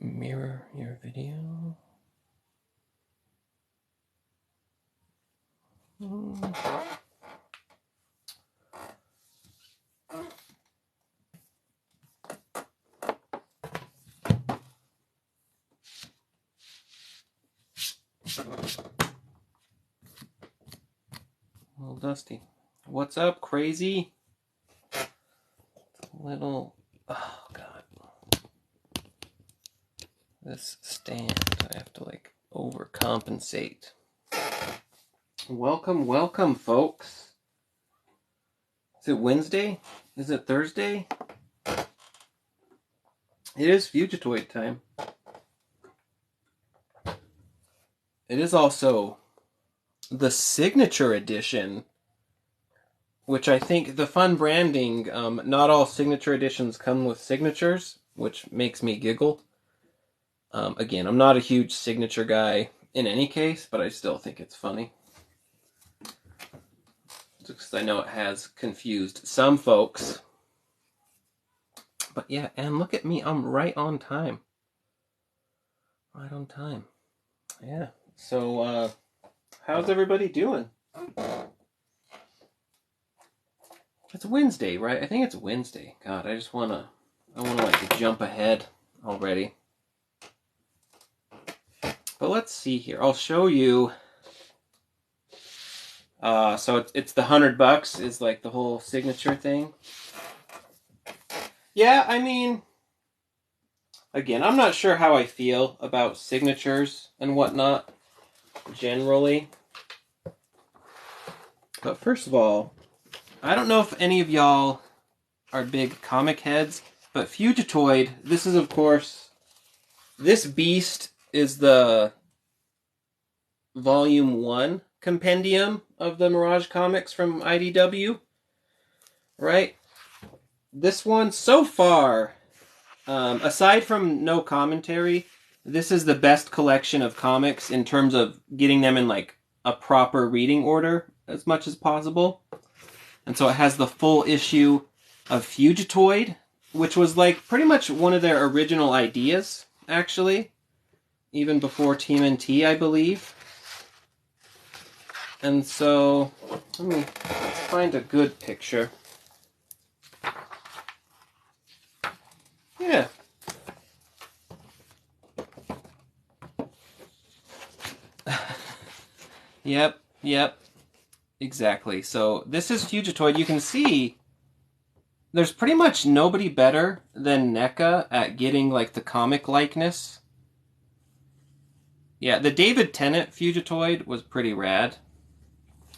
Mirror your video. A little dusty. What's up, crazy? Little. Oh, God. This stand, I have to, like, overcompensate. Welcome, welcome, folks. Is it Wednesday? Is it Thursday? It is Fugitoid time. It is also the signature edition, which I think the fun branding, not all signature editions come with signatures, which makes me giggle. Again, I'm not a huge signature guy in any case, but I still think it's funny. Because I know it has confused some folks. But yeah, and look at me, I'm right on time. Right on time. Yeah, so how's everybody doing? It's Wednesday, right? I think it's Wednesday. God, I wanna like jump ahead already. But let's see here. I'll show you. So it's the $100 is like the whole signature thing. Yeah, I mean, again, I'm not sure how I feel about signatures and whatnot generally. But first of all, I don't know if any of y'all are big comic heads, but Fugitoid, this is, of course, this beast is the Volume 1 compendium of the Mirage comics from IDW, right? This one, so far, aside from no commentary, this is the best collection of comics in terms of getting them in, like, a proper reading order as much as possible. And so it has the full issue of Fugitoid, which was, like, pretty much one of their original ideas, actually. Even before TMNT, I believe. And so, let's find a good picture. Yeah. Yep. Exactly. So this is Fugitoid. You can see there's pretty much nobody better than NECA at getting, like, the comic likeness. Yeah, the David Tennant Fugitoid was pretty rad.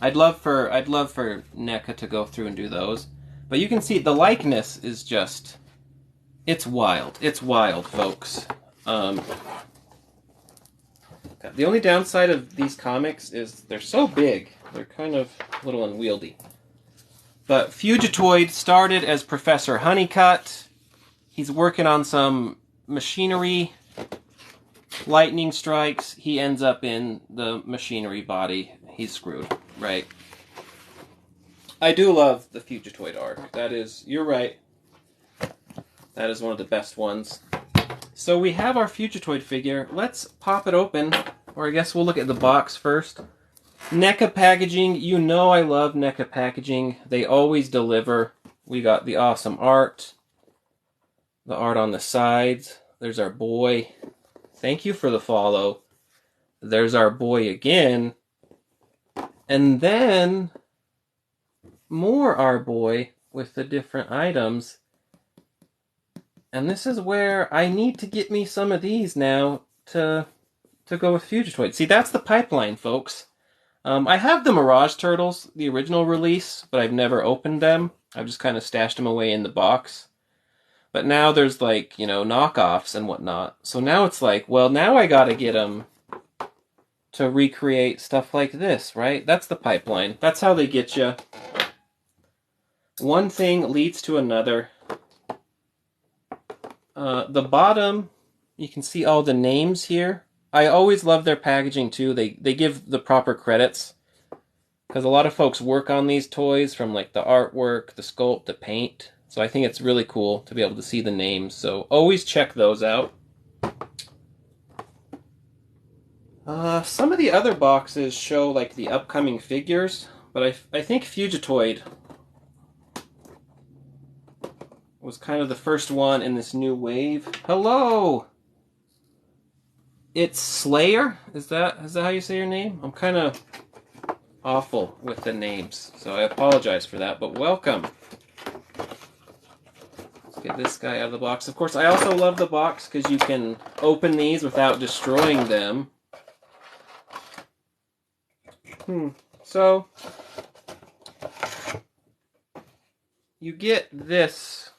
I'd love for NECA to go through and do those. But you can see the likeness is just, it's wild. It's wild, folks. The only downside of these comics is they're so big. They're kind of a little unwieldy. But Fugitoid started as Professor Honeycutt. He's working on some machinery. Lightning strikes. He ends up in the machinery body. He's screwed, right? I do love the Fugitoid arc. That is, you're right. That is one of the best ones. So we have our Fugitoid figure. Let's pop it open. Or I guess we'll look at the box first. NECA packaging. You know I love NECA packaging. They always deliver. We got the awesome art. The art on the sides. There's our boy. Thank you for the follow. There's our boy again. And then more our boy with the different items. And this is where I need to get me some of these now to go with Fugitoid. See, that's the pipeline, folks. I have the Mirage Turtles, the original release, but I've never opened them. I've just kind of stashed them away in the box. But now there's, like, you know, knockoffs and whatnot. So now it's like, well, now I gotta get them to recreate stuff like this, right? That's the pipeline. That's how they get you. One thing leads to another. The bottom, you can see all the names here. I always love their packaging, too. They give the proper credits. Because a lot of folks work on these toys, from, like, the artwork, the sculpt, the paint. So I think it's really cool to be able to see the names. So always check those out. Some of the other boxes show like the upcoming figures, but I think Fugitoid was kind of the first one in this new wave. Hello! It's Slayer? Is that how you say your name? I'm kind of awful with the names, so I apologize for that, but welcome. Let's get this guy out of the box. Of course, I also love the box because you can open these without destroying them. So, you get this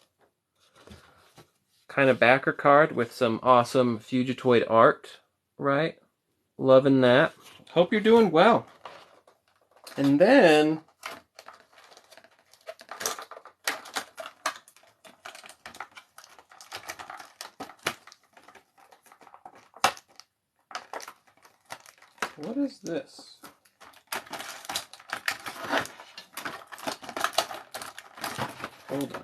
kind of backer card with some awesome Fugitoid art, right? Loving that. Hope you're doing well. And then what is this? Hold on.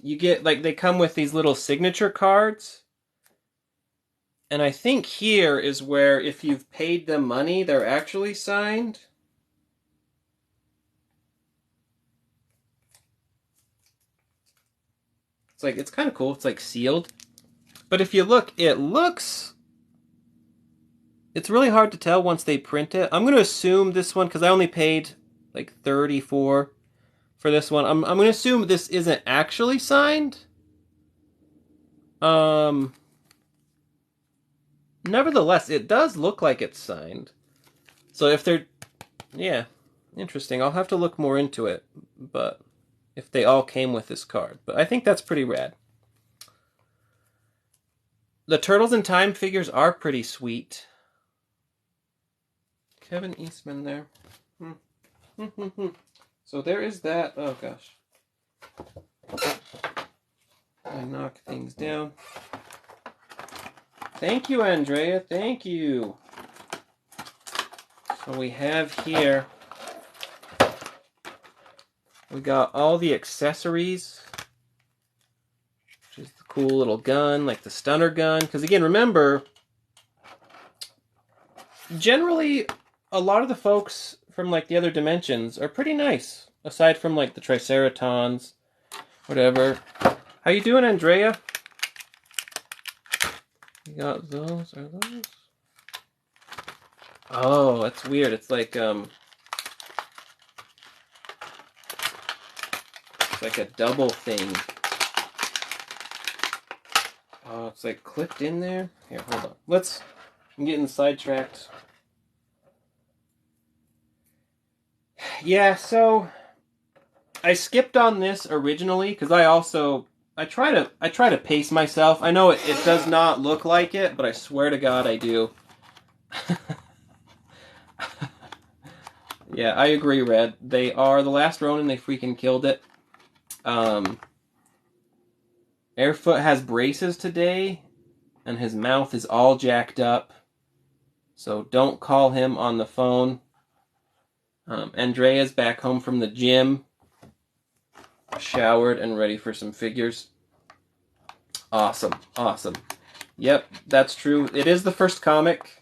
You get, like, they come with these little signature cards. And I think here is where, if you've paid them money, they're actually signed. It's like, it's kind of cool. It's like sealed. But if you look, it's really hard to tell once they print it. I'm going to assume this one, because I only paid like $34 for this one. I'm going to assume this isn't actually signed. Nevertheless, it does look like it's signed. So if they're, yeah, interesting. I'll have to look more into it, but if they all came with this card. But I think that's pretty rad. The Turtles in Time figures are pretty sweet. Kevin Eastman there. So there is that. Oh gosh. I knock things down. Thank you, Andrea. Thank you. So we have here, we got all the accessories, which is the cool little gun, like the stunner gun. Because again, remember, generally, a lot of the folks from like the other dimensions are pretty nice, aside from like the Triceratons, whatever. How you doing, Andrea? You got those? Are those? Oh, that's weird. It's like a double thing. Oh, it's like clipped in there. Here, hold on. I'm getting sidetracked. Yeah, so I skipped on this originally because I try to pace myself. I know it does not look like it, but I swear to God I do. Yeah, I agree, Red. They are the last Ronin. They freaking killed it. Airfoot has braces today, and his mouth is all jacked up. So don't call him on the phone. Andrea's back home from the gym, showered and ready for some figures. Awesome, awesome. Yep, that's true. It is the first comic.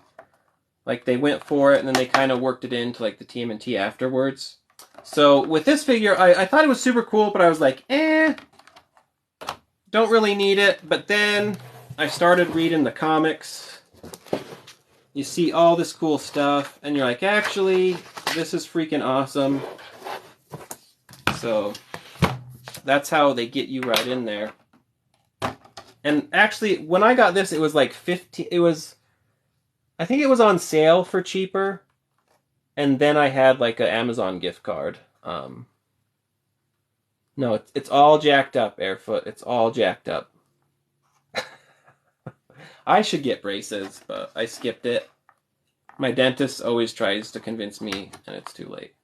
Like, they went for it, and then they kind of worked it into, like, the TMNT afterwards. So, with this figure, I thought it was super cool, but I was like, don't really need it. But then I started reading the comics. You see all this cool stuff, and you're like, actually, this is freaking awesome. So, that's how they get you right in there. And actually, when I got this, it was like 15... I think it was on sale for cheaper. And then I had like an Amazon gift card. No, it's all jacked up, Airfoot. It's all jacked up. I should get braces, but I skipped it. My dentist always tries to convince me, and it's too late.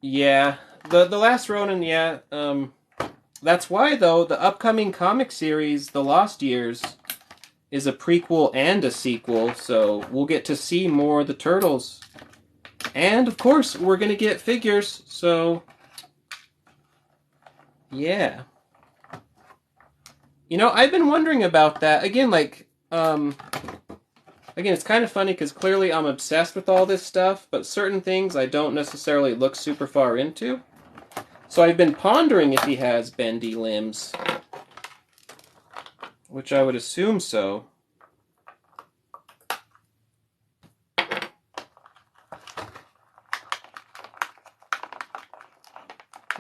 Yeah, the last Ronin, yeah. That's why, though, the upcoming comic series, The Lost Years, is a prequel and a sequel, so we'll get to see more of the Turtles. And, of course, we're going to get figures, so... yeah. You know, I've been wondering about that. Again, like, again, it's kind of funny because clearly I'm obsessed with all this stuff, but certain things I don't necessarily look super far into. So I've been pondering if he has bendy limbs, which I would assume so.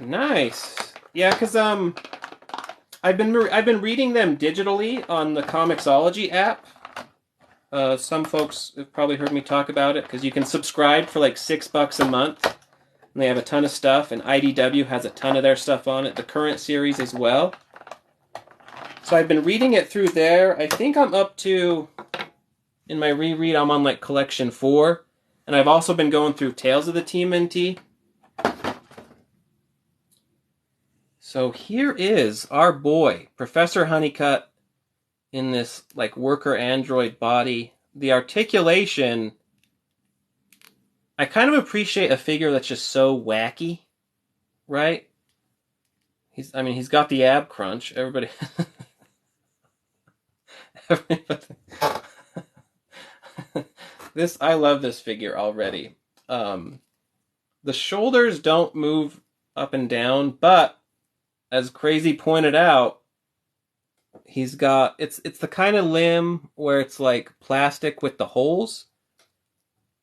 Nice. Yeah, because I've been reading them digitally on the Comixology app. Some folks have probably heard me talk about it because you can subscribe for like $6 a month, and they have a ton of stuff. And IDW has a ton of their stuff on it. The current series as well. So I've been reading it through there. I think I'm up to, in my reread, I'm on like collection 4, and I've also been going through Tales of the TMNT. So here is our boy, Professor Honeycutt, in this like worker android body. The articulation, I kind of appreciate a figure that's just so wacky, right? He's got the ab crunch. Everybody, everybody. I love this figure already. The shoulders don't move up and down, but as Crazy pointed out, he's got it's the kind of limb where it's like plastic with the holes.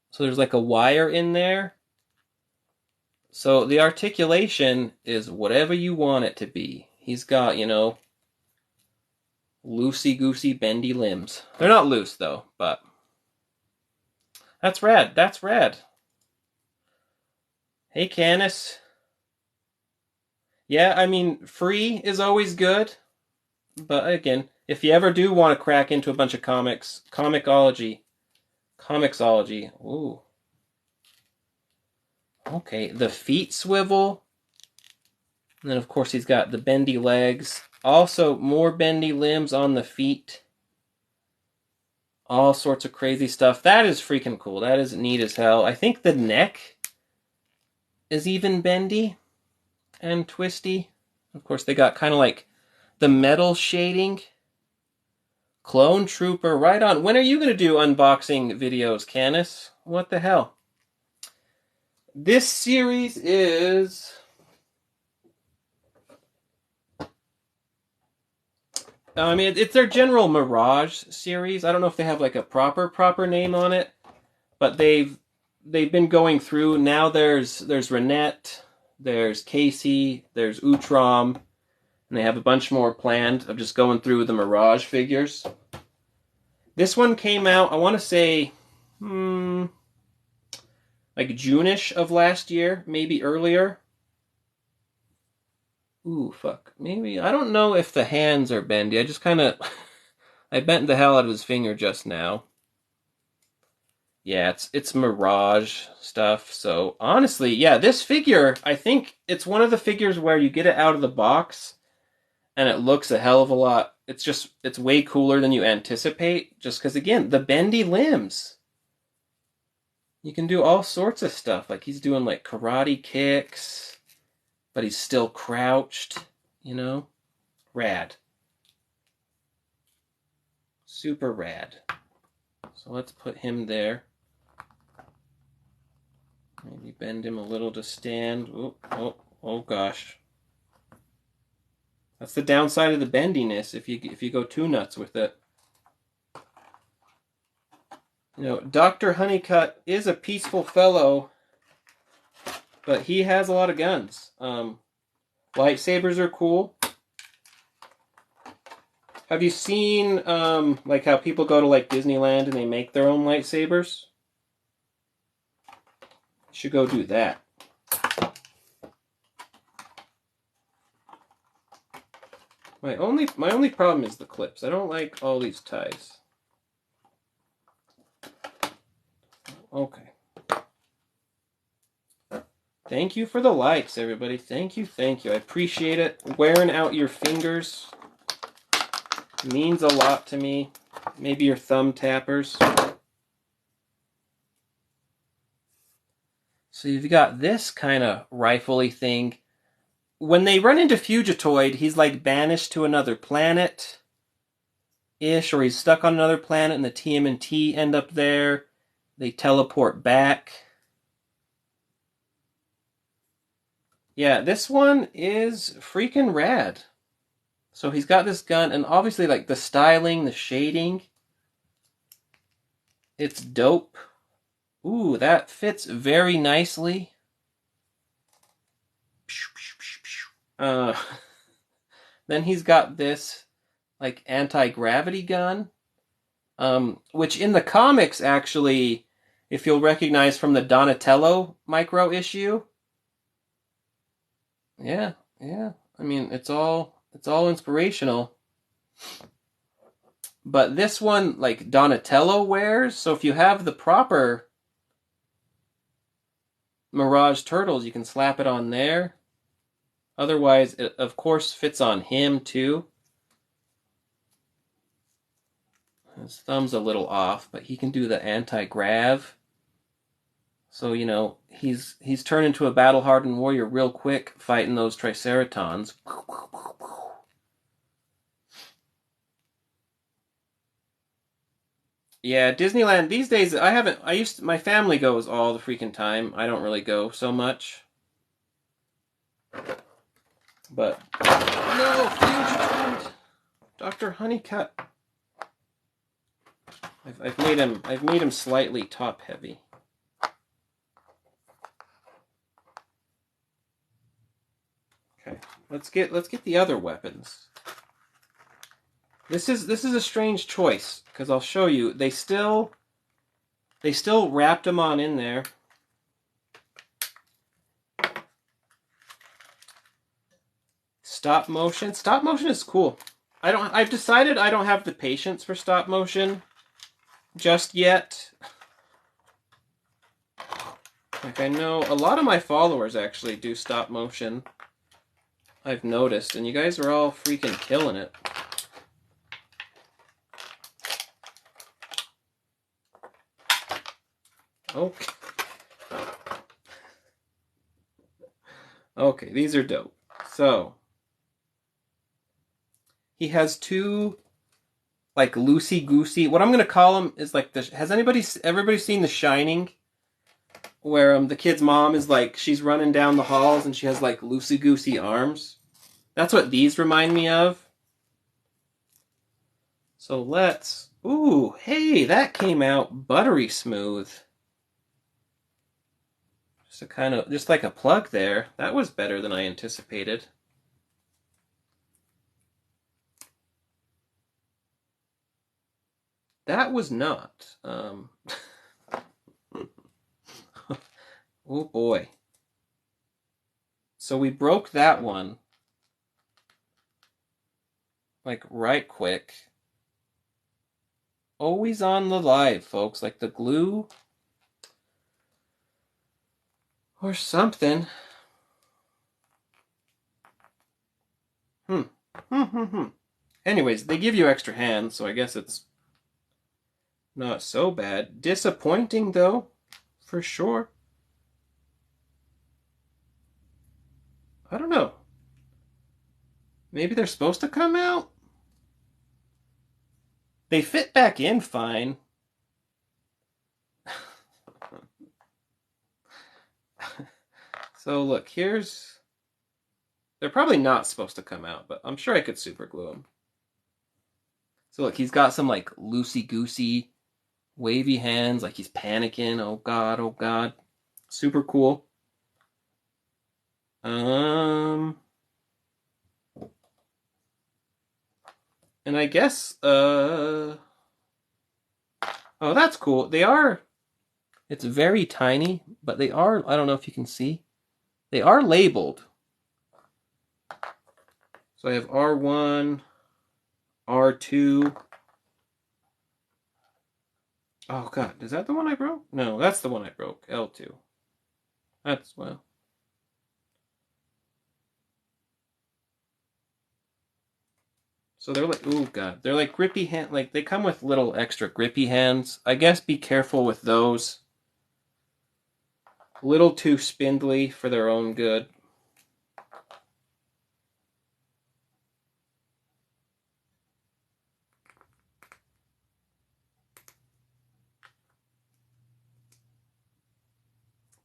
So there's like a wire in there. So the articulation is whatever you want it to be. He's got, you know, loosey-goosey bendy limbs. They're not loose though, but that's rad. That's rad. Hey, Canis. Yeah, I mean, free is always good. But again, if you ever do want to crack into a bunch of comics, Comixology. Ooh. Okay, the feet swivel. And then, of course, he's got the bendy legs. Also, more bendy limbs on the feet. All sorts of crazy stuff. That is freaking cool. That is neat as hell. I think the neck is even bendy and twisty. Of course, they got kind of like the metal shading. Clone Trooper, right on. When are you going to do unboxing videos, Canis? What the hell? This series is... I mean, it's their general Mirage series. I don't know if they have like a proper name on it, but they've been going through. Now there's Renette, there's Casey, there's Utrom, and they have a bunch more planned of just going through the Mirage figures. This one came out, I want to say, like June-ish of last year, maybe earlier. Ooh, fuck. Maybe, I don't know if the hands are bendy. I just kind of, I bent the hell out of his finger just now. Yeah, it's Mirage stuff. So, honestly, yeah, this figure, I think it's one of the figures where you get it out of the box and it looks a hell of a lot. It's way cooler than you anticipate. Just because, again, the bendy limbs. You can do all sorts of stuff. Like, he's doing, like, karate kicks, but he's still crouched, you know? Rad. Super rad. So let's put him there. Maybe bend him a little to stand. Oh gosh. That's the downside of the bendiness if you go too nuts with it. You know, Dr. Honeycutt is a peaceful fellow, but he has a lot of guns. Lightsabers are cool. Have you seen like how people go to like Disneyland and they make their own lightsabers? You should go do that. My only problem is the clips. I don't like all these ties. Okay. Thank you for the likes, everybody. Thank you. I appreciate it. Wearing out your fingers means a lot to me. Maybe your thumb tappers. So you've got this kind of rifle-y thing. when they run into Fugitoid, he's like banished to another planet ish, or he's stuck on another planet and the TMNT end up there. They teleport back. Yeah, this one is freaking rad. So he's got this gun, and obviously like the styling, the shading, it's dope. Ooh, that fits very nicely. Uh, then he's got this like anti-gravity gun, which in the comics actually, if you'll recognize from the Donatello micro issue, yeah. I mean, it's all inspirational. But this one, like Donatello wears, so if you have the proper Mirage Turtles, you can slap it on there. Otherwise, it of course fits on him too. His thumb's a little off, but he can do the anti-grav. So, you know, he's turned into a battle-hardened warrior real quick fighting those Triceratons. Yeah, Disneyland these days, my family goes all the freaking time. I don't really go so much. But, no, Fugitoid! Dr. Honeycutt. I've made him slightly top heavy. Okay, let's get the other weapons. This is a strange choice because I'll show you. They still wrapped them on in there. Stop motion. Stop motion is cool. I've decided I don't have the patience for stop motion just yet. Like, I know a lot of my followers actually do stop motion. I've noticed, and you guys are all freaking killing it. Okay. Okay, these are dope. So, he has two, like, loosey-goosey. What I'm gonna call them is like has everybody seen The Shining? Where the kid's mom is like, she's running down the halls and she has like loosey-goosey arms. That's what these remind me of. So let's... Ooh, hey, that came out buttery smooth. Just like a plug there. That was better than I anticipated. That was not. Oh boy. So we broke that one. Like right quick. Always on the live, folks. Like the glue. Or something. Anyways, they give you extra hands, so I guess it's not so bad. Disappointing, though, for sure. I don't know. Maybe they're supposed to come out? They fit back in fine. So look, here's... They're probably not supposed to come out, but I'm sure I could super glue them. So look, he's got some like loosey-goosey, wavy hands, like he's panicking. Oh god, oh god. Super cool. And I guess, oh, that's cool. They are, it's very tiny, but they are, I don't know if you can see, they are labeled. So I have R1, R2. Oh god, is that the one I broke? No, that's the one I broke, L2. That's, well. So they're like, ooh god, they're like grippy hand, like they come with little extra grippy hands. I guess be careful with those. A little too spindly for their own good.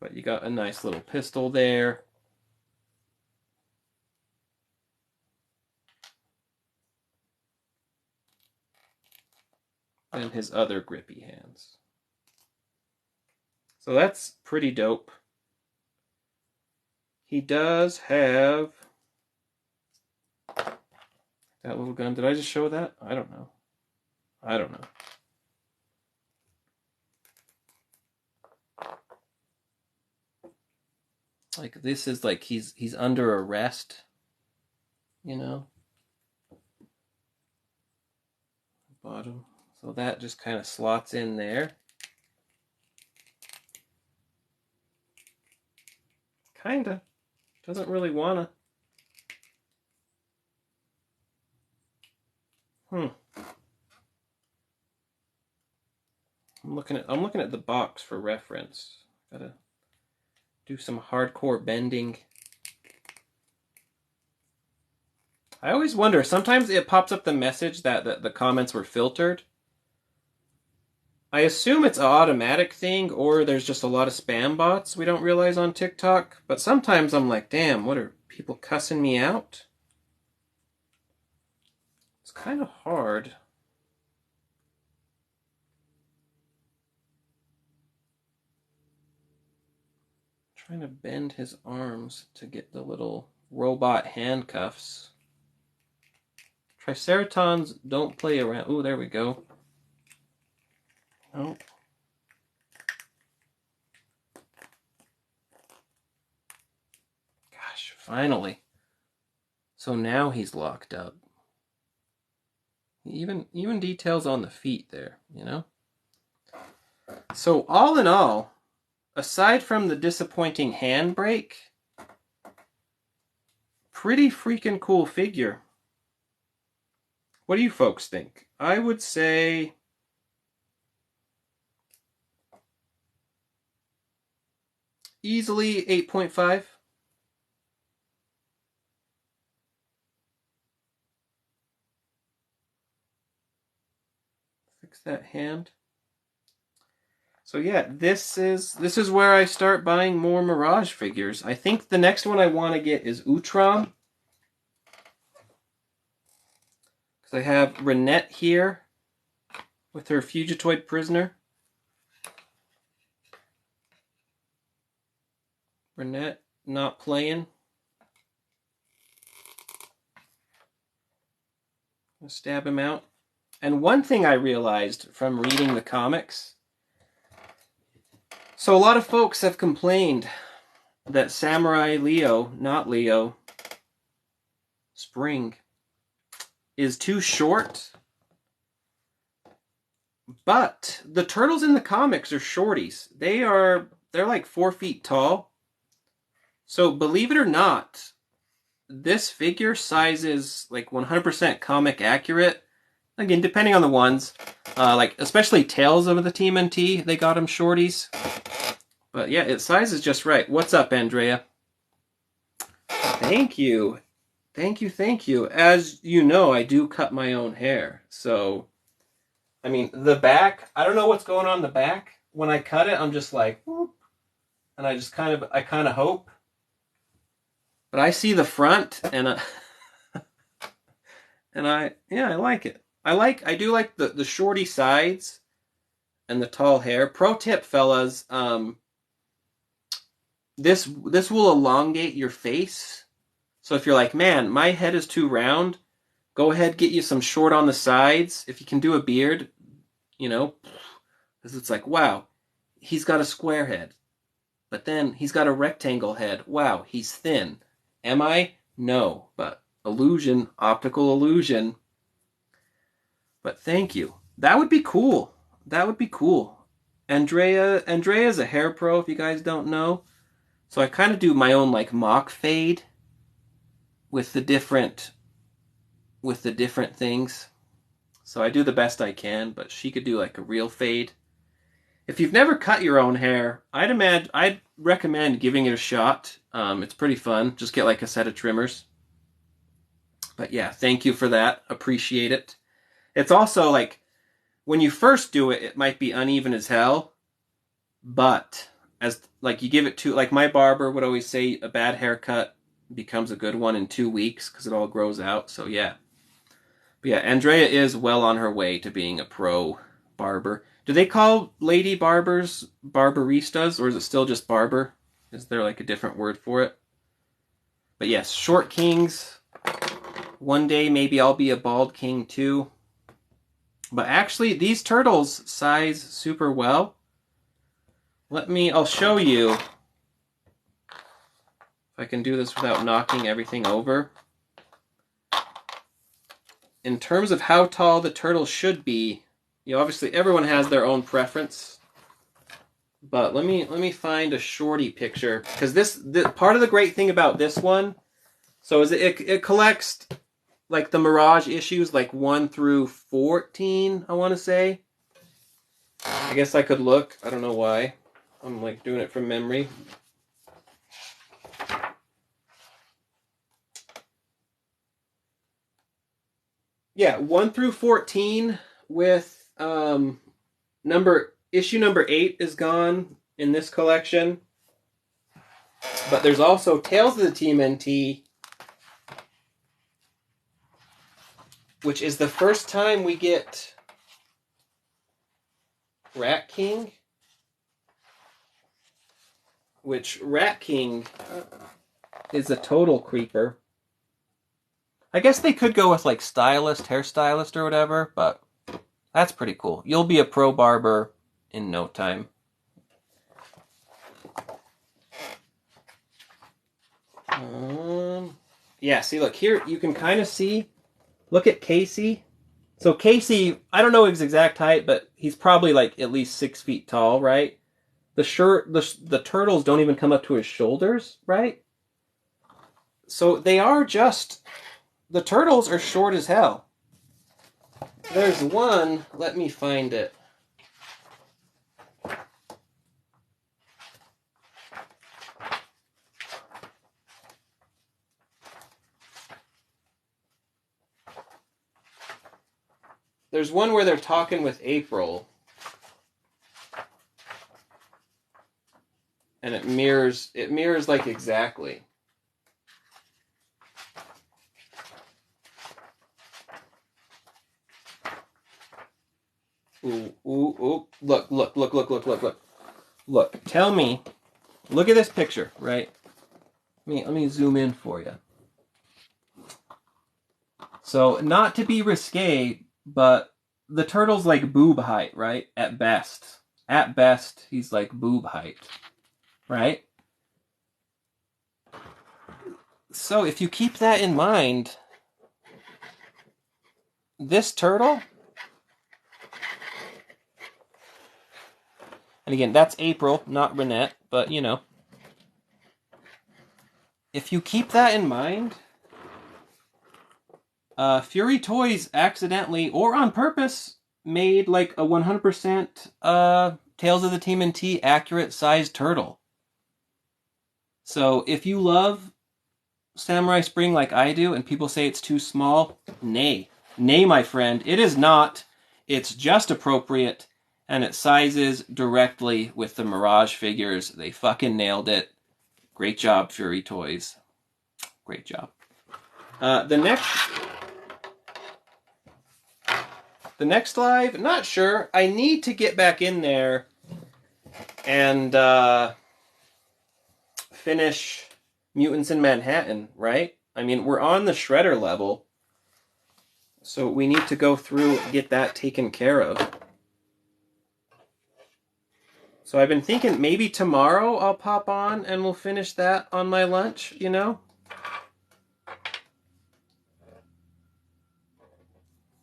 But you got a nice little pistol there. And his other grippy hands. So that's pretty dope. He does have that little gun. Did I just show that? I don't know. I don't know. Like, this is like he's under arrest, you know? Bottom. So that just kind of slots in there. Kinda. Doesn't really wanna. I'm looking at the box for reference. Gotta do some hardcore bending. I always wonder, sometimes it pops up the message that the comments were filtered. I assume it's an automatic thing, or there's just a lot of spam bots we don't realize on TikTok. But sometimes I'm like, damn, what are people cussing me out? It's kind of hard. Trying to bend his arms to get the little robot handcuffs. Triceratons don't play around. Oh, there we go. Oh. Gosh, finally. So now he's locked up. Even details on the feet there, you know? So all in all, aside from the disappointing handbrake, pretty freaking cool figure. What do you folks think? I would say easily 8.5. Fix that hand. So yeah, this is where I start buying more Mirage figures. I think the next one I want to get is Utrom. Because I have Renette here with her Fugitoid prisoner. Renette not playing. I'll stab him out. And one thing I realized from reading the comics, so a lot of folks have complained that Samurai Leo, not Leo, Spring, is too short. But the turtles in the comics are shorties. They're like 4 feet tall. So believe it or not, this figure size is like 100% comic accurate. Again, depending on the ones, like especially Tales of the TMNT, they got them shorties. But yeah, its size is just right. What's up, Andrea? Thank you. Thank you, thank you. As you know, I do cut my own hair. So, I mean, the back, I don't know what's going on in the back. When I cut it, I'm just like, whoop, and I kind of hope. But I see the front, and I like it. I do like the shorty sides and the tall hair. Pro tip, fellas, this will elongate your face. So if you're like, man, my head is too round, go ahead, get you some short on the sides. If you can do a beard, you know, because it's like, wow, he's got a square head. But then he's got a rectangle head. Wow, he's thin. Am I? No, but illusion, optical illusion. But thank you. That would be cool. That would be cool. Andrea's a hair pro, if you guys don't know. So I kind of do my own like mock fade with the different things. So I do the best I can, but she could do like a real fade. If you've never cut your own hair, I'd recommend giving it a shot. It's pretty fun. Just get like a set of trimmers. But yeah, thank you for that. Appreciate it. It's also like, when you first do it, it might be uneven as hell. But as like you give it to, like my barber would always say, a bad haircut becomes a good one in 2 weeks because it all grows out. So yeah. But yeah, Andrea is well on her way to being a pro barber. Do they call lady barbers barberistas, or is it still just barber? Is there like a different word for it? But yes, short kings. One day maybe I'll be a bald king too. But actually, these turtles size super well. I'll show you if I can do this without knocking everything over. In terms of how tall the turtle should be, obviously everyone has their own preference. But let me find a shorty picture, because this part of the great thing about this one, so is it collects like the Mirage issues like 1 through 14, I want to say. I guess I could look. I don't know why. I'm like doing it from memory. Yeah, 1 through 14 with issue number 8 is gone in this collection. But there's also Tales of the TMNT, which is the first time we get Rat King. Which Rat King is a total creeper. I guess they could go with like hairstylist or whatever, but that's pretty cool. You'll be a pro barber in no time. Yeah, see, look, here you can kind of see. Look at Casey. So Casey, I don't know his exact height, but he's probably like at least 6 feet tall, right? The turtles don't even come up to his shoulders, right? So they are just... The turtles are short as hell. There's one, let me find it. There's one where they're talking with April. And it mirrors like exactly. Ooh, ooh, ooh. Look. Look, tell me. Look at this picture, right? Let me zoom in for you. So, not to be risque, but the turtle's like boob height, right? At best. At best, he's like boob height, right? So, if you keep that in mind, this turtle... And again, that's April, not Renette, but you know. If you keep that in mind, Fury Toys accidentally, or on purpose, made like a 100% Tales of the TMNT accurate sized turtle. So if you love Samurai Spring like I do, and people say it's too small, nay. Nay, my friend, it is not. It's just appropriate. And it sizes directly with the Mirage figures. They fucking nailed it. Great job, Fury Toys. Great job. The next live, not sure. I need to get back in there and finish Mutants in Manhattan, right? I mean, we're on the Shredder level. So we need to go through and get that taken care of. So I've been thinking maybe tomorrow I'll pop on and we'll finish that on my lunch, you know?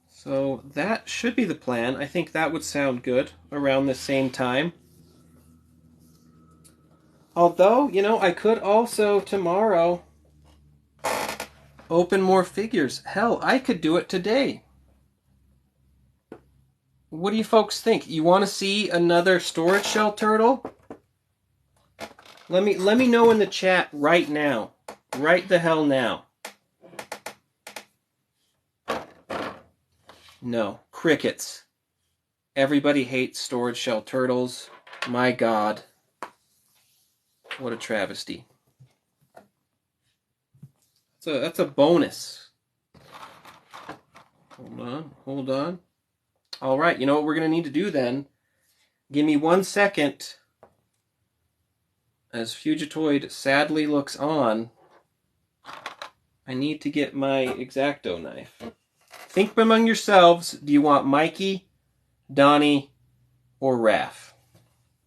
So that should be the plan. I think that would sound good around the same time. Although, you know, I could also tomorrow open more figures. Hell, I could do it today. What do you folks think? You want to see another storage shell turtle? Let me know in the chat right now. Right the hell now. No. Crickets. Everybody hates storage shell turtles. My God. What a travesty. That's a bonus. Hold on. All right, you know what we're going to need to do then? Give me 1 second as Fugitoid sadly looks on. I need to get my X-Acto knife. Think among yourselves, do you want Mikey, Donnie, or Raph?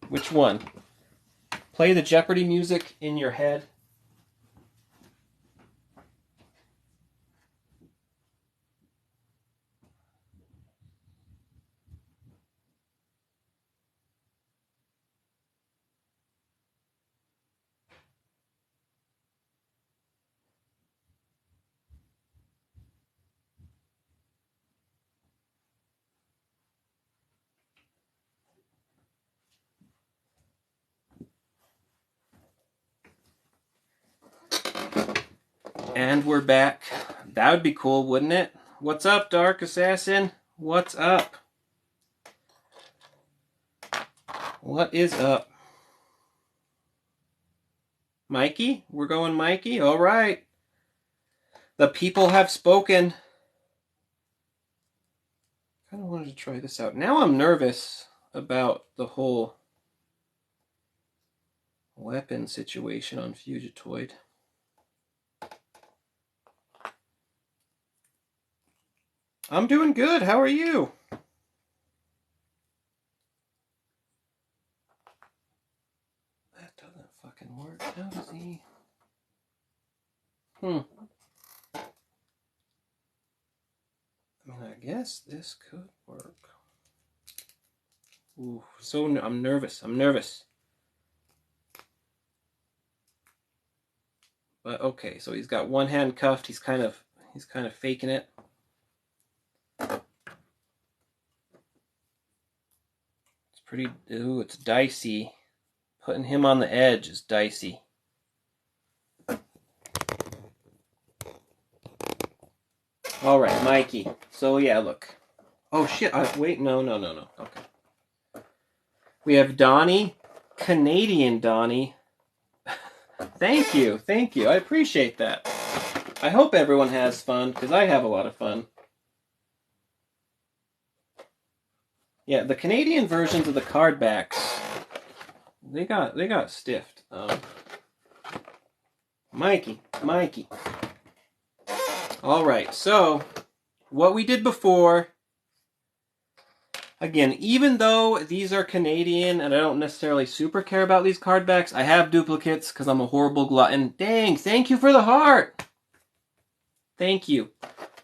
Which one? Play the Jeopardy music in your head. And we're back. That would be cool, wouldn't it? What's up, Dark Assassin? What's up? What is up? Mikey? We're going Mikey? All right. The people have spoken. I kind of wanted to try this out. Now I'm nervous about the whole weapon situation on Fugitoid. I'm doing good. How are you? That doesn't fucking work. How does he... I mean, I guess this could work. Ooh, I'm nervous. I'm nervous. But okay, so he's got one hand cuffed. He's kind of faking it. It's pretty. Ooh, it's dicey. Putting him on the edge is dicey. All right, Mikey. So yeah, look. Oh shit! Wait, no. Okay. We have Donnie, Canadian Donnie. Thank you. I appreciate that. I hope everyone has fun, because I have a lot of fun. Yeah, the Canadian versions of the card backs, they got stiffed. Mikey. All right, so what we did before. Again, even though these are Canadian and I don't necessarily super care about these card backs, I have duplicates because I'm a horrible glutton. Dang, thank you for the heart. Thank you.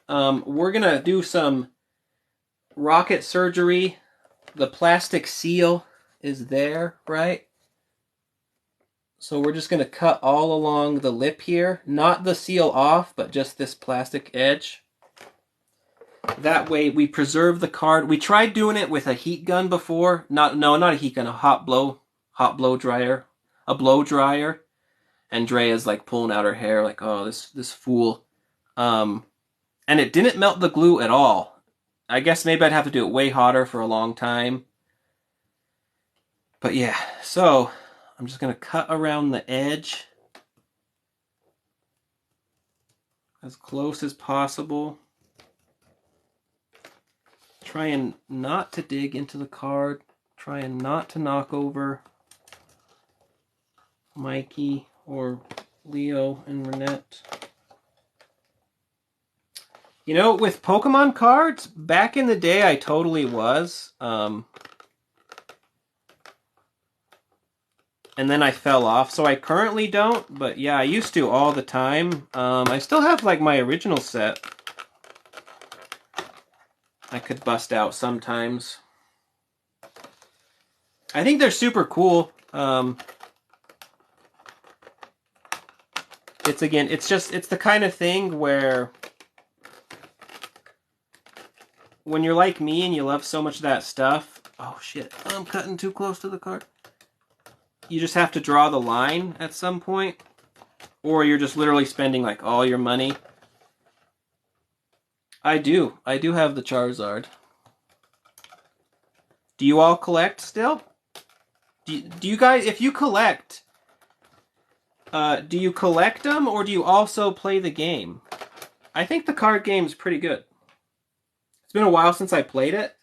We're going to do some rocket surgery. The plastic seal is there, right? So we're just going to cut all along the lip here. Not the seal off, but just this plastic edge. That way we preserve the card. We tried doing it with a heat gun before. Not a heat gun, a hot blow dryer. A blow dryer. And Drea's like pulling out her hair like, oh, this fool. And it didn't melt the glue at all. I guess maybe I'd have to do it way hotter for a long time. But yeah, so I'm just going to cut around the edge as close as possible. Trying not to dig into the card. Trying not to knock over Mikey or Leo and Renette. You know, with Pokemon cards, back in the day I totally was. And then I fell off, so I currently don't. But yeah, I used to all the time. I still have like my original set. I could bust out sometimes. I think they're super cool. It's the kind of thing where when you're like me and you love so much of that stuff, oh shit, I'm cutting too close to the card. You just have to draw the line at some point, or you're just literally spending like all your money. I do have the Charizard. Do you all collect still? Do you guys, if you collect, Do you collect them or do you also play the game? I think the card game is pretty good. It's been a while since I played it,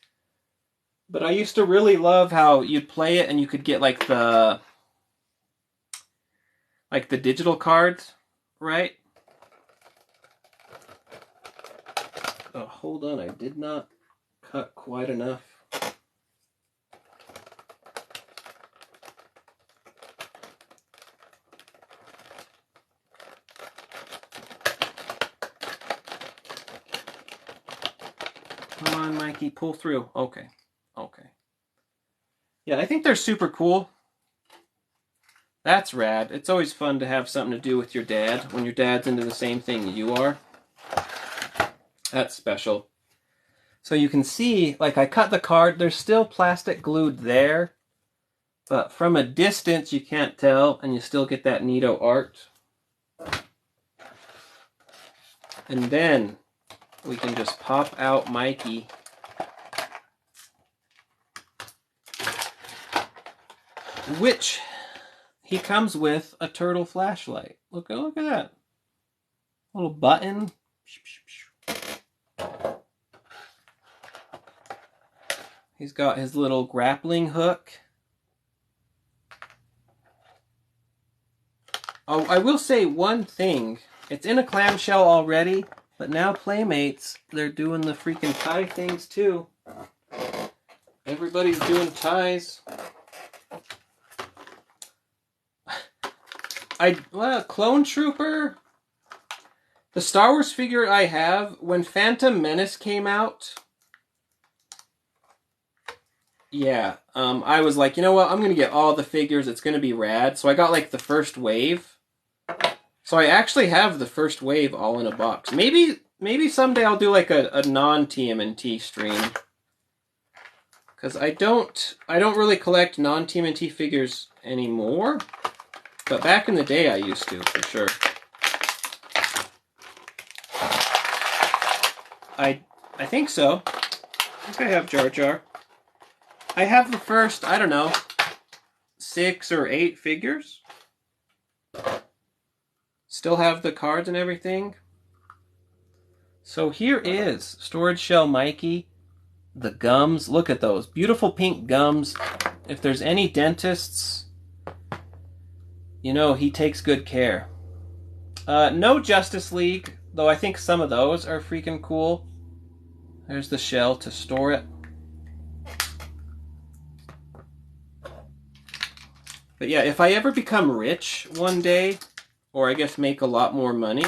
but I used to really love how you'd play it and you could get like the digital cards, right? Oh, hold on, I did not cut quite enough. Come on, Mikey, pull through. Okay. Okay. Yeah, I think they're super cool. That's rad. It's always fun to have something to do with your dad when your dad's into the same thing you are. That's special. So you can see, like I cut the card, there's still plastic glued there, but from a distance you can't tell and you still get that neato art. And then we can just pop out Mikey. Which he comes with a turtle flashlight. Look at that. Little button. He's got his little grappling hook. Oh, I will say one thing. It's in a clamshell already, but now Playmates, they're doing the freaking tie things too. Everybody's doing ties. Clone Trooper. The Star Wars figure I have, when Phantom Menace came out, yeah, I was like, you know what, I'm going to get all the figures, it's going to be rad. So I got like the first wave. So I actually have the first wave all in a box. Maybe someday I'll do like a non-TMNT stream. Because I don't really collect non-TMNT figures anymore. But back in the day I used to, for sure. I think so. I think I have Jar Jar. I have the first, I don't know, 6 or 8 figures. Still have the cards and everything. So here is Storage Shell Mikey. The gums, look at those. Beautiful pink gums. If there's any dentists, you know he takes good care. No Justice League, though I think some of those are freaking cool. There's the shell to store it. But yeah, if I ever become rich one day, or I guess make a lot more money,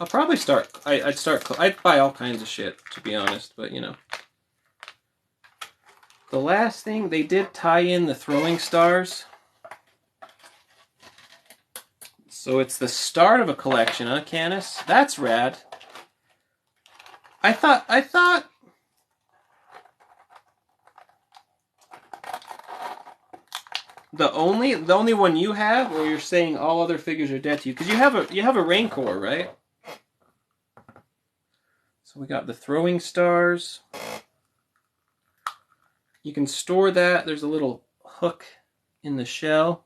I'll probably start, I'd buy all kinds of shit, to be honest, but you know. The last thing, they did tie in the throwing stars. So it's the start of a collection, huh, Canis? That's rad. I thought the only one you have, or you're saying all other figures are dead to you? Because you have a Rancor, right? So we got the throwing stars. You can store that. There's a little hook in the shell.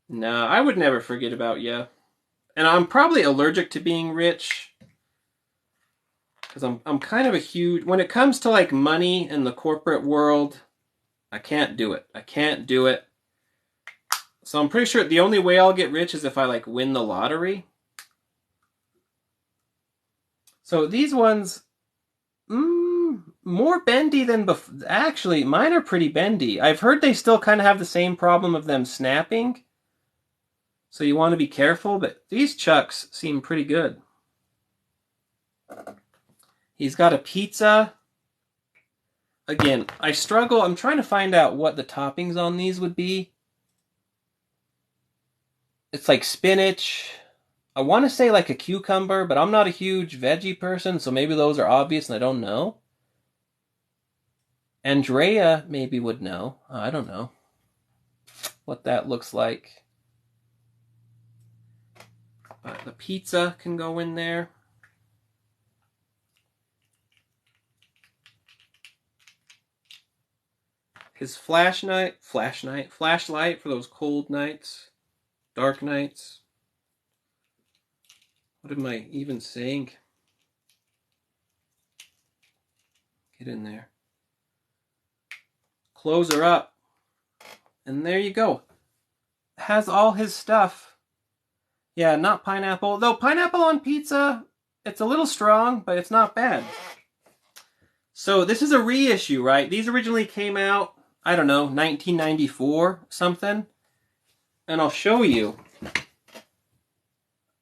Nah, I would never forget about you. And I'm probably allergic to being rich. Because I'm kind of a huge... When it comes to like money in the corporate world, I can't do it. I can't do it. So I'm pretty sure the only way I'll get rich is if I like win the lottery. So these ones... more bendy than before. Actually, mine are pretty bendy. I've heard they still kind of have the same problem of them snapping. So you want to be careful, but these chucks seem pretty good. He's got a pizza. Again, I struggle. I'm trying to find out what the toppings on these would be. It's like spinach. I want to say like a cucumber, but I'm not a huge veggie person, so maybe those are obvious and I don't know. Andrea maybe would know. I don't know what that looks like. But the pizza can go in there. his flashlight for those cold nights, dark nights. What am I even saying? Get in there. Close her up. And there you go. Has all his stuff. Yeah, not pineapple. Though pineapple on pizza, it's a little strong, but it's not bad. So this is a reissue, right? These originally came out, I don't know, 1994 something. And I'll show you.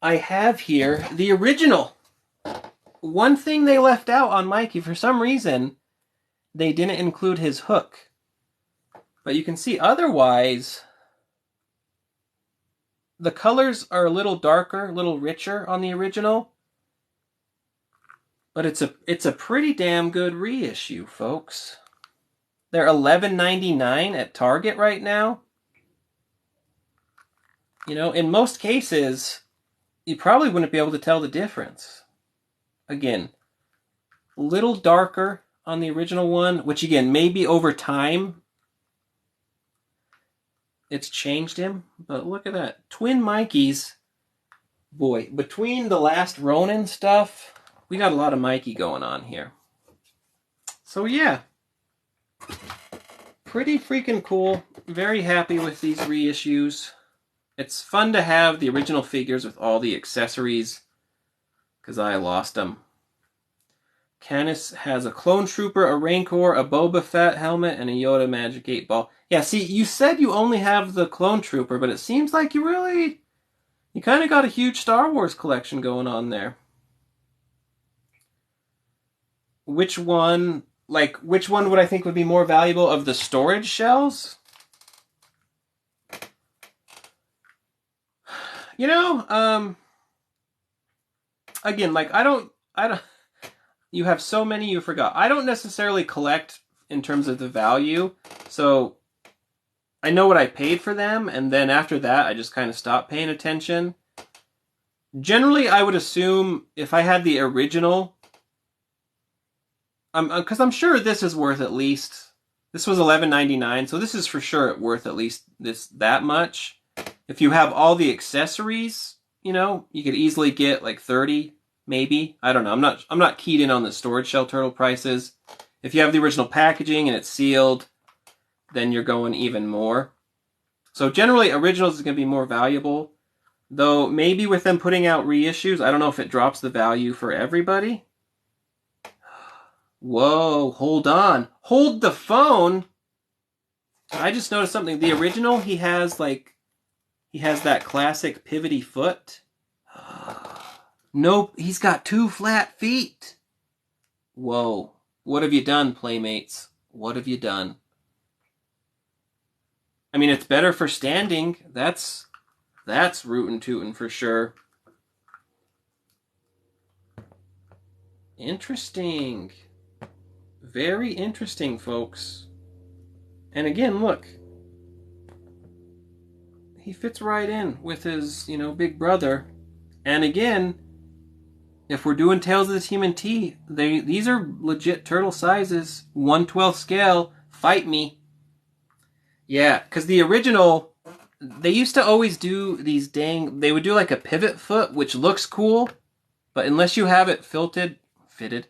I have here the original. One thing they left out on Mikey, for some reason, they didn't include his hook. But you can see otherwise, the colors are a little darker, a little richer on the original. But it's a pretty damn good reissue, folks. They're $11.99 at Target right now. You know, in most cases, you probably wouldn't be able to tell the difference. Again, a little darker on the original one, which again, maybe over time, it's changed him. But look at that. Twin Mikeys. Boy, between the last Ronin stuff, we got a lot of Mikey going on here. So yeah. Pretty freaking cool. Very happy with these reissues. It's fun to have the original figures with all the accessories, because I lost them. Canis has a Clone Trooper, a Rancor, a Boba Fett helmet, and a Yoda Magic 8 Ball. Yeah, see, you said you only have the Clone Trooper, but it seems like you kind of got a huge Star Wars collection going on there. Which one would I think would be more valuable of the storage shells? You know, again, like I don't, you have so many you forgot. I don't necessarily collect in terms of the value, so I know what I paid for them, and then after that, I just kind of stopped paying attention. Generally, I would assume if I had the original, because I'm sure this is worth at least, this was $11.99, so this is for sure worth at least that much. If you have all the accessories, you know, you could easily get like 30, maybe. I don't know. I'm not keyed in on the storage shell turtle prices. If you have the original packaging and it's sealed, then you're going even more. So generally, originals is going to be more valuable. Though maybe with them putting out reissues, I don't know if it drops the value for everybody. Whoa, hold on. Hold the phone. I just noticed something. The original, he has that classic pivoty foot. Nope, he's got 2 flat feet. Whoa. What have you done, Playmates? What have you done? I mean, it's better for standing. That's rootin' tootin' for sure. Interesting. Very interesting, folks. And again, look. He fits right in with his, big brother. And again, if we're doing Tales of the TMNT, these are legit turtle sizes. 1/12 scale. Fight me. Yeah, because the original, they used to always do these they would do like a pivot foot, which looks cool, but unless you have it fitted,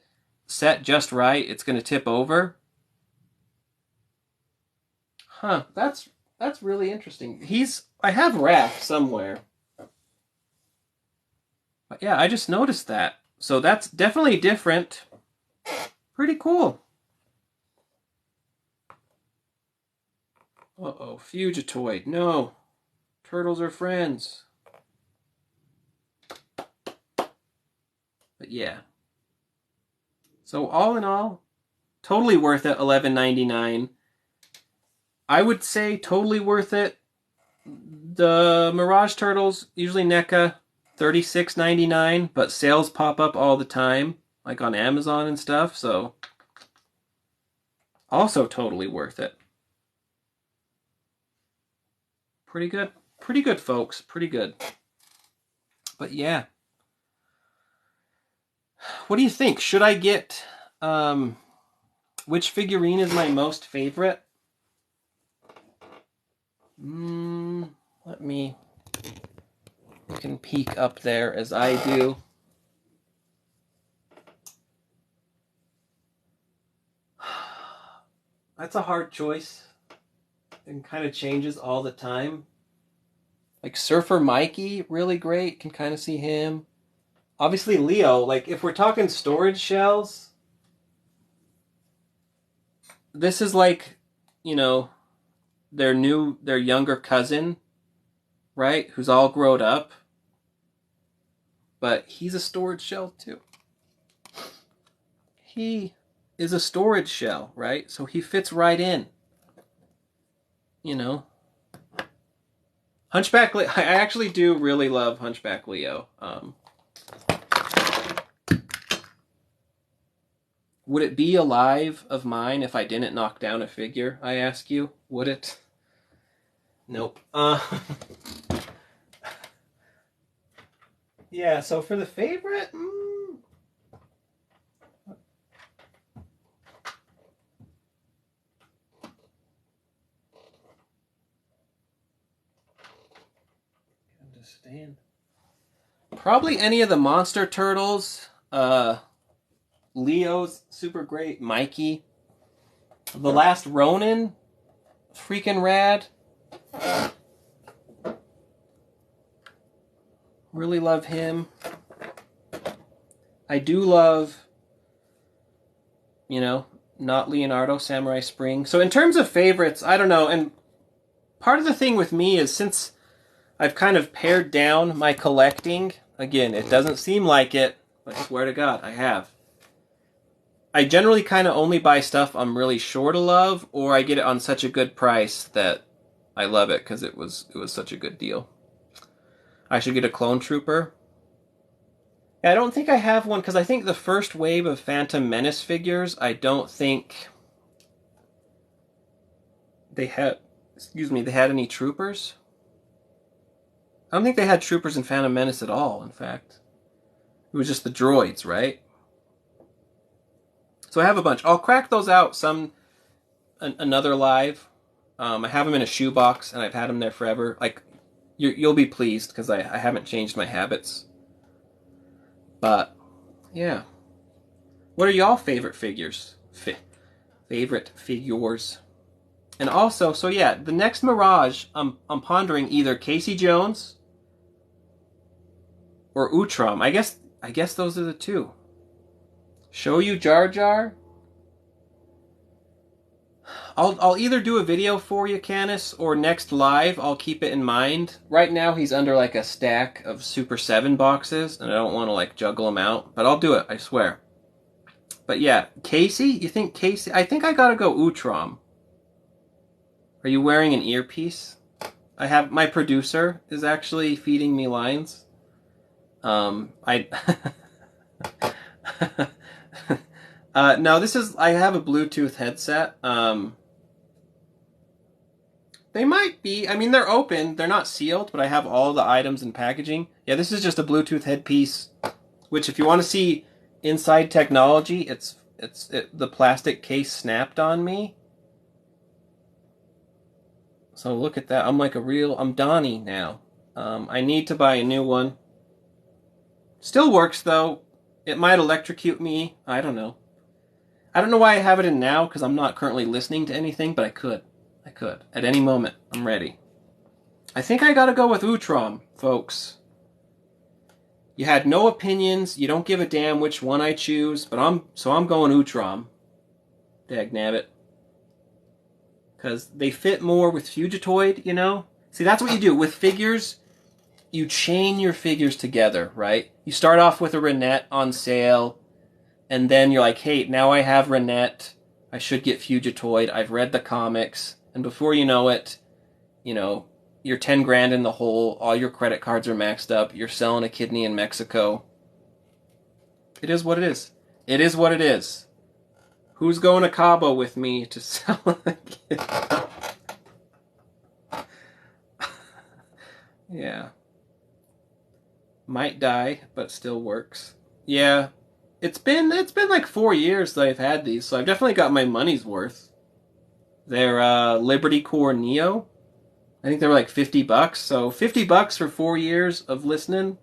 set just right, it's going to tip over. Huh, that's really interesting. I have Raph somewhere. But yeah, I just noticed that. So that's definitely different. Pretty cool. Uh-oh, Fugitoid. No. Turtles are friends. But yeah. So all in all, totally worth it, $11.99. I would say totally worth it. The Mirage Turtles, usually NECA, $36.99, but sales pop up all the time, like on Amazon and stuff, so also totally worth it. Pretty good. Pretty good, folks. Pretty good. But yeah. What do you think? Should I get... which figurine is my most favorite? Let me... You can peek up there as I do. That's a hard choice. It kind of changes all the time. Like Surfer Mikey, really great. Can kind of see him. Obviously Leo, like if we're talking storage shells, this is like, you know, their younger cousin, right? Who's all grown up. But he's a storage shell too. He is a storage shell, right? So he fits right in. You know. Hunchback Leo, I actually do really love Hunchback Leo. Would it be alive of mine if I didn't knock down a figure, I ask you? Would it? Nope. Yeah, so for the favorite... Understand. Probably any of the Monster Turtles. Leo's super great. Mikey. The Last Ronin. Freaking rad. Really love him. I do love, you know, not Leonardo, Samurai Spring. So in terms of favorites, I don't know. And part of the thing with me is since I've kind of pared down my collecting, again, it doesn't seem like it, but I swear to God, I have. I generally kind of only buy stuff I'm really sure to love, or I get it on such a good price that I love it because it was such a good deal. I should get a Clone Trooper. I don't think I have one because I think the first wave of Phantom Menace figures, I don't think they had, they had any troopers. I don't think they had troopers in Phantom Menace at all, in fact. It was just the droids, right? So I have a bunch. I'll crack those out another live. I have them in a shoebox, and I've had them there forever. Like, you'll be pleased, because I haven't changed my habits. But, yeah. What are y'all favorite figures? Favorite figures. And also, so yeah, the next Mirage, I'm pondering either Casey Jones or Utrom. I guess those are the two. Show you Jar Jar. I'll either do a video for you, Canis, or next live, I'll keep it in mind. Right now, he's under like a stack of Super 7 boxes, and I don't want to like juggle them out, but I'll do it, I swear. But yeah, Casey? You think Casey? I think I gotta go Utrom. Are you wearing an earpiece? I have, my producer is actually feeding me lines. No, this is, I have a Bluetooth headset. They might be, I mean, they're open, they're not sealed, but I have all the items in packaging. Yeah, this is just a Bluetooth headpiece, which if you want to see inside technology, the plastic case snapped on me. So look at that, I'm like I'm Donnie now. I need to buy a new one. Still works though. It might electrocute me, I don't know. I don't know why I have it in now, because I'm not currently listening to anything, but I could. At any moment, I'm ready. I think I gotta go with Utrom, folks. You had no opinions, you don't give a damn which one I choose, but I'm going Utrom. Dagnabbit. Because they fit more with Fugitoid, you know? See, that's what you do. With figures, you chain your figures together, right? You start off with a Renette on sale, and then you're like, hey, now I have Renette, I should get Fugitoid, I've read the comics, and before you know it, you know, you're 10 grand in the hole, all your credit cards are maxed up, you're selling a kidney in Mexico. It is what it is. It is what it is. Who's going to Cabo with me to sell a kidney? Yeah. Might die, but still works. Yeah. It's been like 4 years that I've had these, so I've definitely got my money's worth. They're Liberty Core Neo. I think they were like $50. So $50 for 4 years of listening.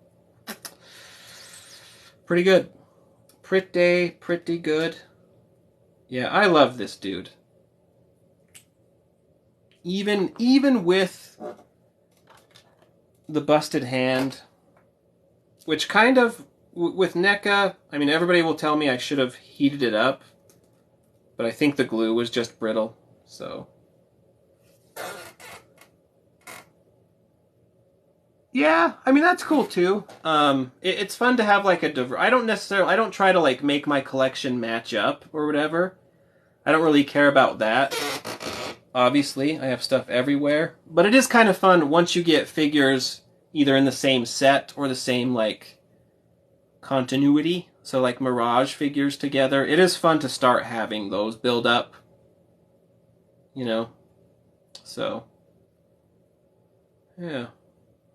Pretty good. Pretty good. Yeah, I love this dude. Even with the busted hand, which kind of with NECA, I mean, everybody will tell me I should have heated it up, but I think the glue was just brittle. So yeah, I mean that's cool too. It's fun to have like I don't try to like make my collection match up or whatever. I don't really care about that. Obviously, I have stuff everywhere, but it is kind of fun once you get figures either in the same set or the same like continuity. So like Mirage figures together. It is fun to start having those build up. You know. So yeah.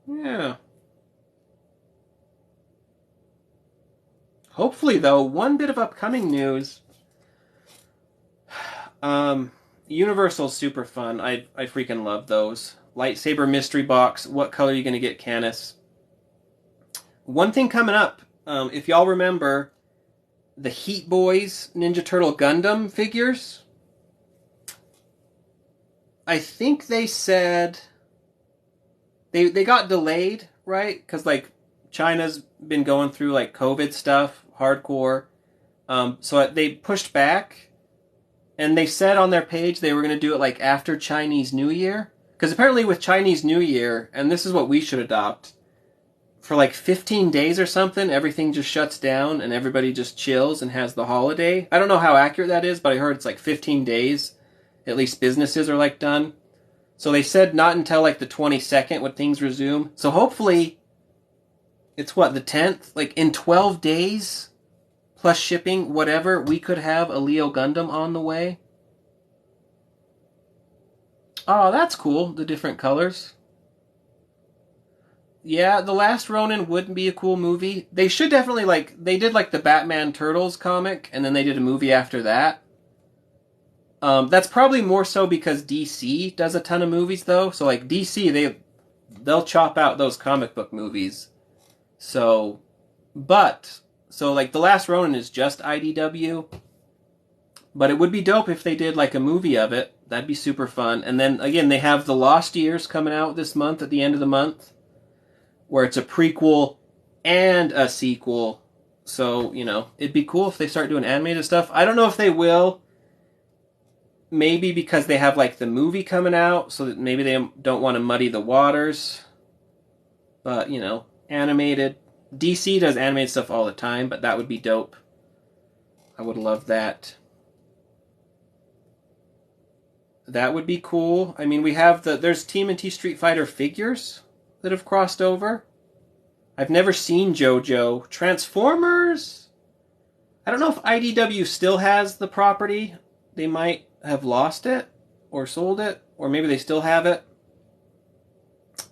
Yeah. Hopefully, though, one bit of upcoming news. Universal's super fun. I freaking love those. Lightsaber mystery box. What color are you going to get, Canis? One thing coming up. If y'all remember the Heat Boys Ninja Turtle Gundam figures, I think they said they got delayed, right? Because like China's been going through like COVID stuff, hardcore. So they pushed back, and they said on their page they were going to do it like after Chinese New Year. Because apparently with Chinese New Year, and this is what we should adopt, for like 15 days or something, everything just shuts down and everybody just chills and has the holiday. I don't know how accurate that is, but I heard it's like 15 days. At least businesses are like done. So they said not until like the 22nd would things resume. So hopefully it's what, the 10th? Like in 12 days plus shipping, whatever, we could have a Leo Gundam on the way. Oh, that's cool. The different colors. Yeah, The Last Ronin would be a cool movie. They should definitely like, they did like the Batman Turtles comic, and then they did a movie after that. That's probably more so because DC does a ton of movies though. So like DC, they'll chop out those comic book movies. So like The Last Ronin is just IDW. But it would be dope if they did like a movie of it. That'd be super fun. And then again, they have The Lost Years coming out this month at the end of the month, where it's a prequel and a sequel. So, you know, it'd be cool if they start doing animated stuff. I don't know if they will. Maybe because they have like the movie coming out, so that maybe they don't want to muddy the waters. But, you know, animated. DC does animated stuff all the time, but that would be dope. I would love that. That would be cool. I mean, we have there's TMNT Street Fighter figures that have crossed over. I've never seen JoJo. Transformers? I don't know if IDW still has the property. They might have lost it or sold it, or maybe they still have it.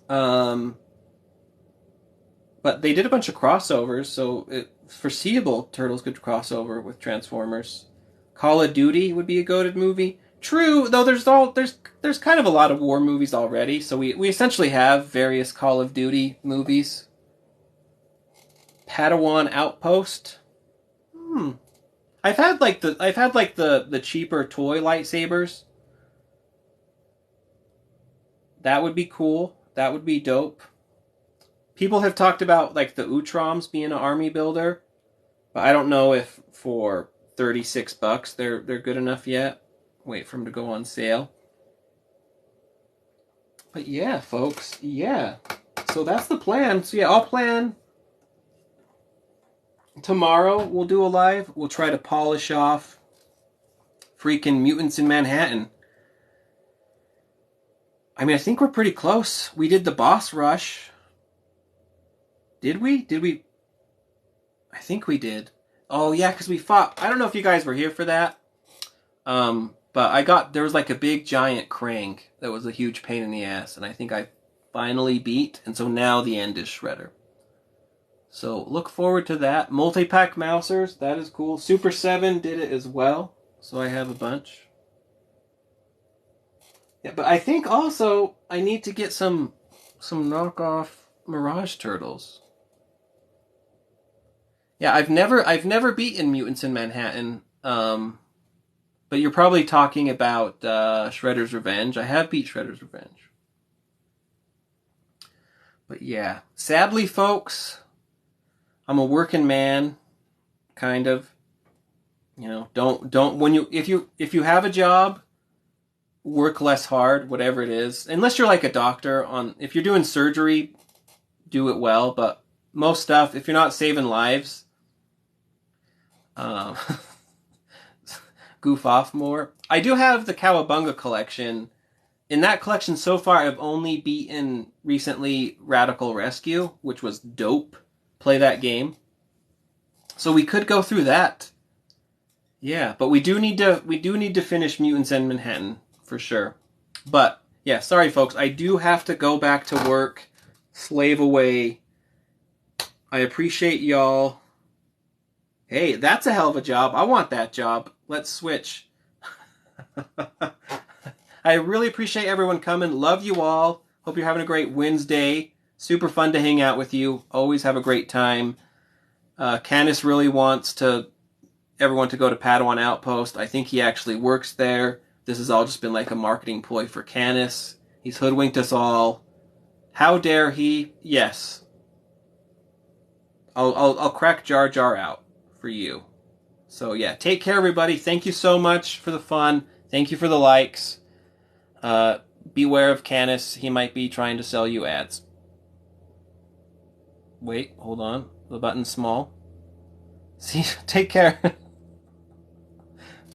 But they did a bunch of crossovers, so it's foreseeable Turtles could cross over with Transformers. Call of Duty would be a goated movie. True, though there's kind of a lot of war movies already, so we essentially have various Call of Duty movies. Padawan Outpost. I've had the cheaper toy lightsabers. That would be cool. That would be dope. People have talked about like the Utroms being an army builder, but I don't know if for $36 they're good enough yet. Wait for them to go on sale. But yeah, folks, yeah. So that's the plan. So yeah, I'll plan tomorrow. We'll do a live. We'll try to polish off freaking Mutants in Manhattan. I mean, I think we're pretty close. We did the boss rush. Did we? I think we did. Oh yeah, because we fought. I don't know if you guys were here for that. But there was like a big giant Krang that was a huge pain in the ass, and I think I finally beat, and so now the end is Shredder. So look forward to that. Multi-pack Mousers, that is cool. Super 7 did it as well, so I have a bunch. Yeah, but I think also I need to get some knockoff Mirage Turtles. Yeah, I've never beaten Mutants in Manhattan. But you're probably talking about Shredder's Revenge. I have beat Shredder's Revenge. But yeah, sadly, folks, I'm a working man, kind of. You know, don't when you if you have a job, work less hard, whatever it is. Unless you're like a doctor on if you're doing surgery, do it well. But most stuff, if you're not saving lives, um, goof off more. I do have the Cowabunga collection. In that collection so far, I've only beaten recently Radical Rescue, which was dope. Play that game. So we could go through that. Yeah, but we do need to finish Mutants in Manhattan for sure. But yeah, sorry folks, I do have to go back to work, slave away. I appreciate y'all. Hey, that's a hell of a job. I want that job. Let's switch. I really appreciate everyone coming. Love you all. Hope you're having a great Wednesday. Super fun to hang out with you. Always have a great time. Canis really wants everyone to go to Padawan Outpost. I think he actually works there. This has all just been like a marketing ploy for Canis. He's hoodwinked us all. How dare he? Yes. I'll crack Jar Jar out for you. So yeah, take care, everybody. Thank you so much for the fun. Thank you for the likes. Beware of Canis. He might be trying to sell you ads. Wait, hold on. The button's small. See, take care.